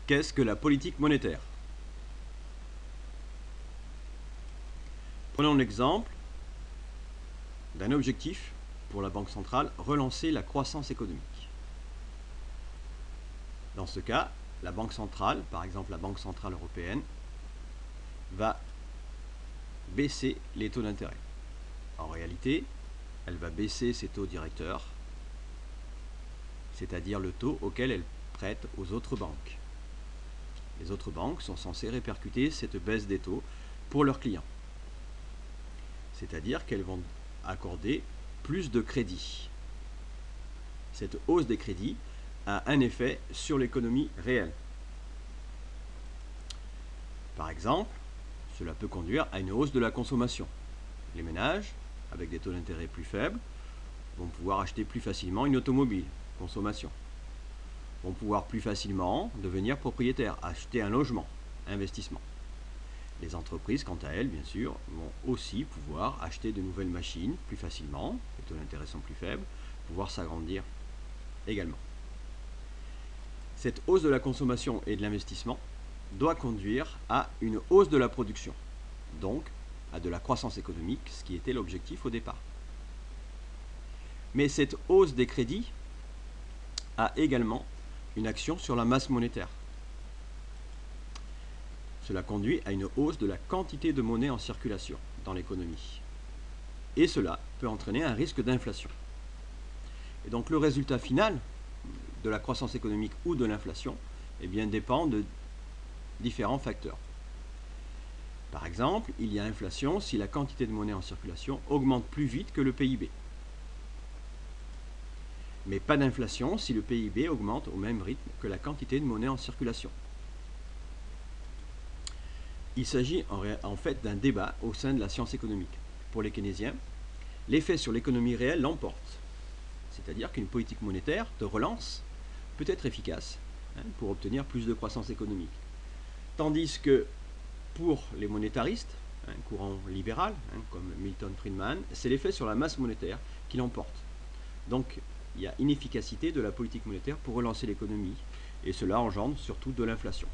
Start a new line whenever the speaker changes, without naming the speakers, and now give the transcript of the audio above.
Qu'est-ce que la politique monétaire? Prenons l'exemple d'un objectif pour la Banque centrale, relancer la croissance économique. Dans ce cas, la Banque centrale, par exemple la Banque centrale européenne, va baisser les taux d'intérêt. En réalité, elle va baisser ses taux directeurs, c'est-à-dire le taux auquel elle prête aux autres banques. Les autres banques sont censées répercuter cette baisse des taux pour leurs clients. C'est-à-dire qu'elles vont accorder plus de crédits. Cette hausse des crédits a un effet sur l'économie réelle. Par exemple, cela peut conduire à une hausse de la consommation. Les ménages, avec des taux d'intérêt plus faibles, vont pouvoir acheter plus facilement une automobile, consommation. Vont pouvoir plus facilement devenir propriétaires, acheter un logement, investissement. Les entreprises, quant à elles, bien sûr, vont aussi pouvoir acheter de nouvelles machines plus facilement, les taux d'intérêt sont plus faibles, pouvoir s'agrandir également. Cette hausse de la consommation et de l'investissement doit conduire à une hausse de la production, donc à de la croissance économique, ce qui était l'objectif au départ. Mais cette hausse des crédits a également une action sur la masse monétaire. Cela conduit à une hausse de la quantité de monnaie en circulation dans l'économie. Et cela peut entraîner un risque d'inflation. Et donc le résultat final de la croissance économique ou de l'inflation dépend de différents facteurs. Par exemple, il y a inflation si la quantité de monnaie en circulation augmente plus vite que le PIB. Mais pas d'inflation si le PIB augmente au même rythme que la quantité de monnaie en circulation. Il s'agit en fait d'un débat au sein de la science économique. Pour les keynésiens, l'effet sur l'économie réelle l'emporte. C'est-à-dire qu'une politique monétaire de relance peut être efficace pour obtenir plus de croissance économique. Tandis que pour les monétaristes, courant libéral, comme Milton Friedman, c'est l'effet sur la masse monétaire qui l'emporte. Donc il y a inefficacité de la politique monétaire pour relancer l'économie, et cela engendre surtout de l'inflation.